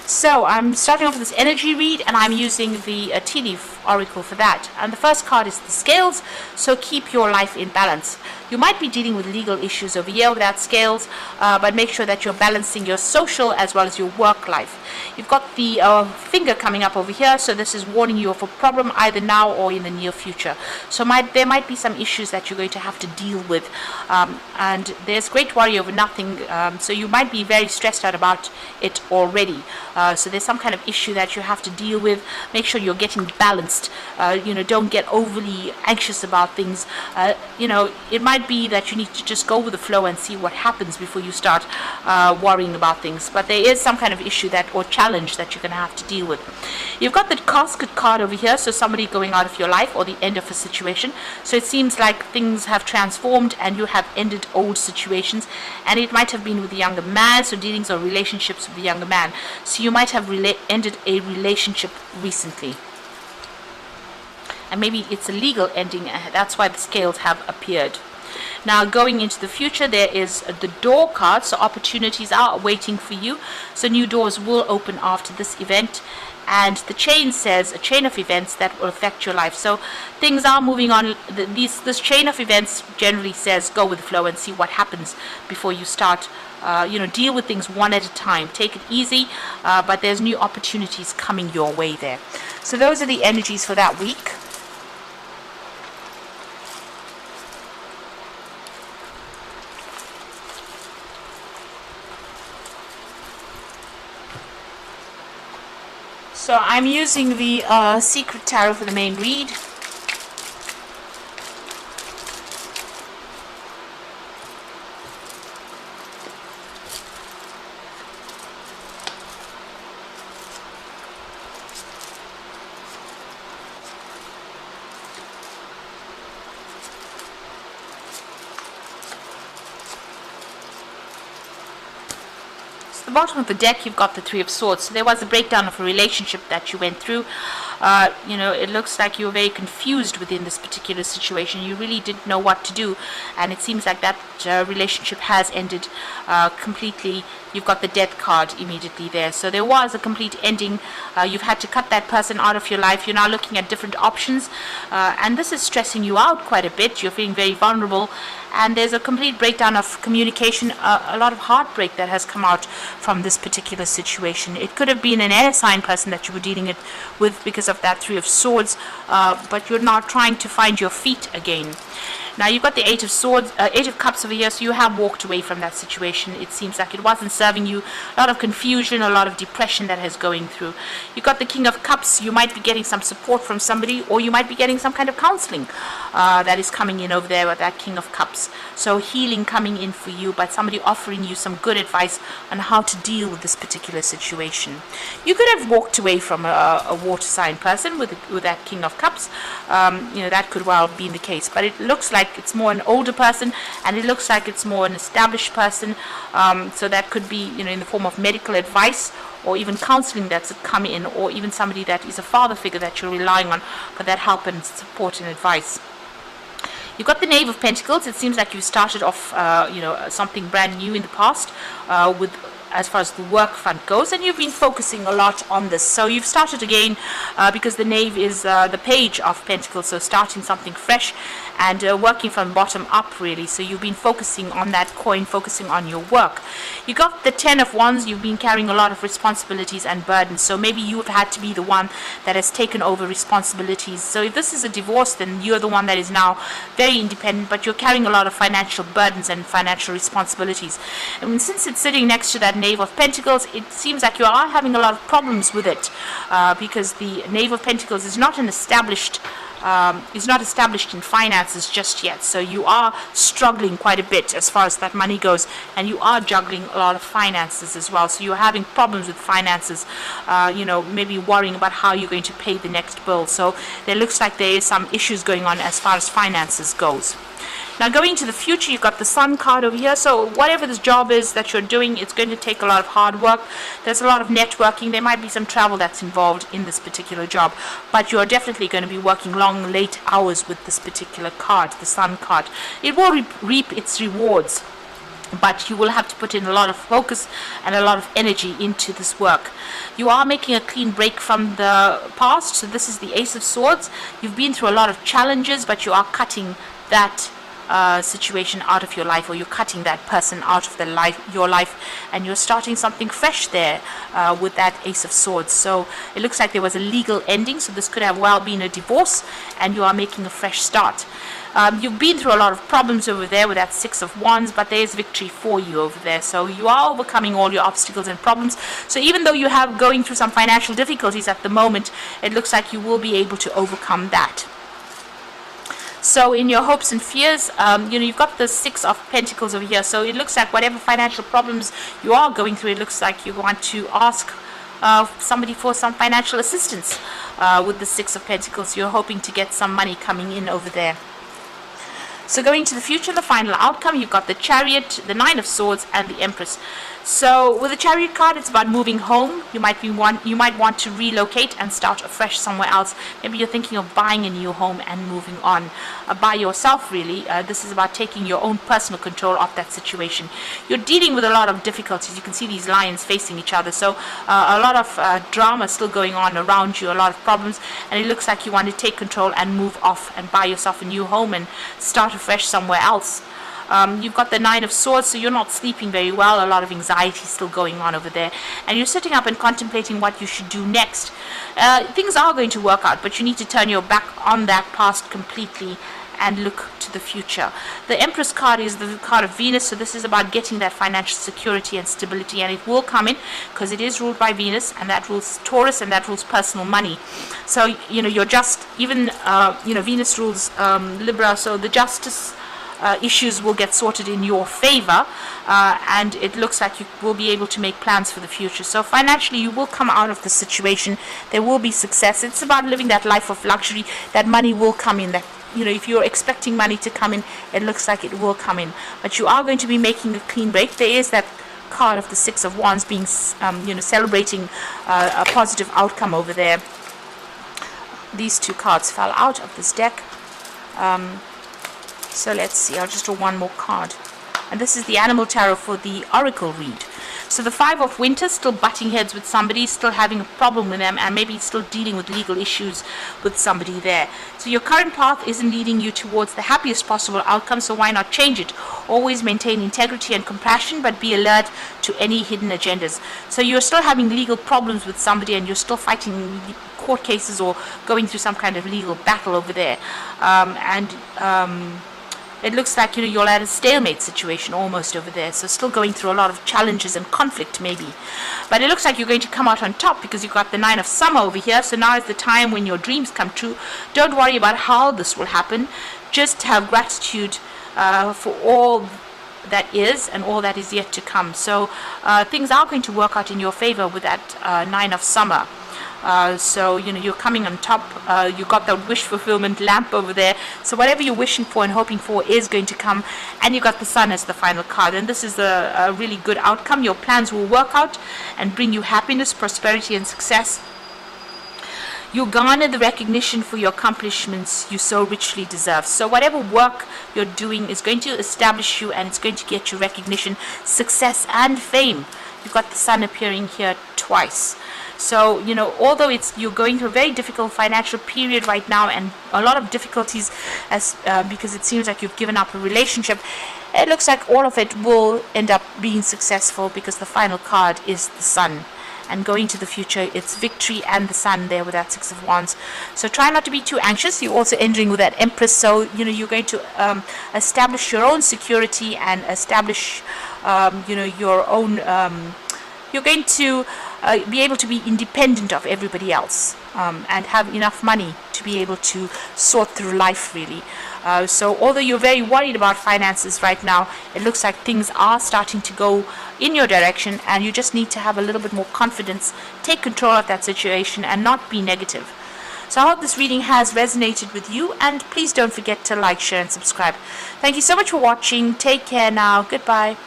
So I'm starting off with this energy read, and I'm using the tea leaf oracle for that. And the first card is the scales, so keep your life in balance. You might be dealing with legal issues over here with that scales, but make sure that you're balancing your social as well as your work life. You've got the finger coming up over here, so this is warning you of a problem either now or in the near future. So there might be some issues that you're going to have to deal with, and there's great worry over nothing, so you might be very stressed out about it already. So there's some kind of issue that you have to deal with. Make sure you're getting balanced. Don't get overly anxious about things. It might be that you need to just go with the flow and see what happens before you start worrying about things. But there is some kind of issue or challenge that you're going to have to deal with. You've got the casket card over here, so somebody going out of your life or the end of a situation. So it seems like things have transformed and you have ended old situations, and it might have been with a younger man, so dealings or relationships with a younger man. So you might have ended a relationship recently, and maybe it's a legal ending. That's why the scales have appeared. Now going into the future, there is the door card, so opportunities are waiting for you, so new doors will open after this event. And the chain says a chain of events that will affect your life, so things are moving on. This chain of events generally says go with the flow and see what happens before you start deal with things one at a time. Take it easy, but there's new opportunities coming your way there. So those are the energies for that week. So I'm using the Secret Tarot for the main read. The bottom of the deck, you've got the Three of Swords. So there was a breakdown of a relationship that you went through. It looks like you were very confused within this particular situation. You really didn't know what to do, and it seems like that relationship has ended completely. You've got the Death card immediately there. So there was a complete ending. You've had to cut that person out of your life. You're now looking at different options, and this is stressing you out quite a bit. You're feeling very vulnerable, and there's a complete breakdown of communication, a lot of heartbreak that has come out from this particular situation. It could have been an air sign person that you were dealing with because of that Three of Swords, but you're now trying to find your feet again. Now you've got the Eight of Cups over here, so you have walked away from that situation. It seems like it wasn't serving you. A lot of confusion, a lot of depression that is going through. You've got the King of Cups. You might be getting some support from somebody, or you might be getting some kind of counseling that is coming in over there with that King of Cups. So healing coming in for you, but somebody offering you some good advice on how to deal with this particular situation. You could have walked away from a water sign person with that King of Cups. That could well be the case, but it looks like it's more an older person, and it looks like it's more an established person, so that could be in the form of medical advice or even counseling that's come in, or even somebody that is a father figure that you're relying on for that help and support and advice. You've got the Knave of Pentacles. It seems like you started off something brand new in the past with as far as the work front goes, and you've been focusing a lot on this. So you've started again because the Knave is the Page of Pentacles, so starting something fresh and working from bottom up, really. So you've been focusing on that coin, focusing on your work. You got the Ten of Wands. You've been carrying a lot of responsibilities and burdens, so maybe you've had to be the one that has taken over responsibilities. So if this is a divorce, then you're the one that is now very independent, but you're carrying a lot of financial burdens and financial responsibilities. And since it's sitting next to that Knave of Pentacles, it seems like you are having a lot of problems with it, because the Knave of Pentacles is not established in finances just yet. So you are struggling quite a bit as far as that money goes, and you are juggling a lot of finances as well. So you're having problems with finances, maybe worrying about how you're going to pay the next bill. So there looks like there is some issues going on as far as finances goes. Now going to the future, you've got the Sun card over here. So whatever this job is that you're doing, it's going to take a lot of hard work. There's a lot of networking. There might be some travel that's involved in this particular job, but you're definitely going to be working long, late hours with this particular card, the Sun card. It will reap its rewards. but you will have to put in a lot of focus and a lot of energy into this work. You are making a clean break from the past, so this is the Ace of Swords. You've been through a lot of challenges, but you are cutting that situation out of your life, or you're cutting that person out of your life, and you're starting something fresh there with that Ace of Swords. So it looks like there was a legal ending, so this could have well been a divorce, and you are making a fresh start. You've been through a lot of problems over there with that Six of Wands, but there is victory for you over there. So you are overcoming all your obstacles and problems. So even though you have going through some financial difficulties at the moment, it looks like you will be able to overcome that. So in your hopes and fears, you've got the Six of Pentacles over here. So it looks like whatever financial problems you are going through, it looks like you want to ask somebody for some financial assistance with the Six of Pentacles. You're hoping to get some money coming in over there. So going to the future, the final outcome, you've got the Chariot, the Nine of Swords, and the Empress. So with the Chariot card, it's about moving home. You might want to relocate and start afresh somewhere else. Maybe you're thinking of buying a new home and moving on by yourself, really. This is about taking your own personal control of that situation. You're dealing with a lot of difficulties. You can see these lions facing each other. So a lot of drama still going on around you, a lot of problems. And it looks like you want to take control and move off and buy yourself a new home and start afresh somewhere else. You've got the Nine of Swords, so you're not sleeping very well. A lot of anxiety still going on over there. And you're sitting up and contemplating what you should do next. Things are going to work out, but you need to turn your back on that past completely and look to the future. The Empress card is the card of Venus, so this is about getting that financial security and stability, and it will come in because it is ruled by Venus, and that rules Taurus, and that rules personal money. So, you're just, even, Venus rules Libra, so the justice issues will get sorted in your favor, and it looks like you will be able to make plans for the future. So financially, you will come out of the situation. There will be success. It's about living that life of luxury. That money will come in. That, if you're expecting money to come in, it looks like it will come in. But you are going to be making a clean break. There is that card of the Six of Wands being, celebrating a positive outcome over there. These two cards fell out of this deck. So let's see, I'll just draw one more card. And this is the Animal Tarot for the Oracle read. So the Five of Winter, still butting heads with somebody, still having a problem with them, and maybe still dealing with legal issues with somebody there. So your current path isn't leading you towards the happiest possible outcome, so why not change it? Always maintain integrity and compassion, but be alert to any hidden agendas. So you're still having legal problems with somebody, and you're still fighting court cases or going through some kind of legal battle over there. It looks like you're at a stalemate situation almost over there, so still going through a lot of challenges and conflict maybe. But it looks like you're going to come out on top because you've got the Nine of Summer over here, so now is the time when your dreams come true. Don't worry about how this will happen. Just have gratitude for all that is and all that is yet to come. So things are going to work out in your favor with that Nine of Summer. So you're coming on top. You got the wish fulfillment lamp over there, so whatever you're wishing for and hoping for is going to come. And you got the Sun as the final card, and this is a really good outcome. Your plans will work out and bring you happiness, prosperity, and success. You garner the recognition for your accomplishments you so richly deserve. So whatever work you're doing is going to establish you, and it's going to get you recognition, success, and fame. You've got the Sun appearing here twice. So, although you're going through a very difficult financial period right now, and a lot of difficulties because it seems like you've given up a relationship, it looks like all of it will end up being successful because the final card is the Sun. And going to the future, it's victory and the Sun there with that Six of Wands. So try not to be too anxious. You're also entering with that Empress, so you're going to establish your own security and establish your own. You're going to be able to be independent of everybody else and have enough money to be able to sort through life, really. So although you're very worried about finances right now, it looks like things are starting to go in your direction, and you just need to have a little bit more confidence, take control of that situation, and not be negative. So I hope this reading has resonated with you, and please don't forget to like, share, and subscribe. Thank you so much for watching. Take care now. Goodbye.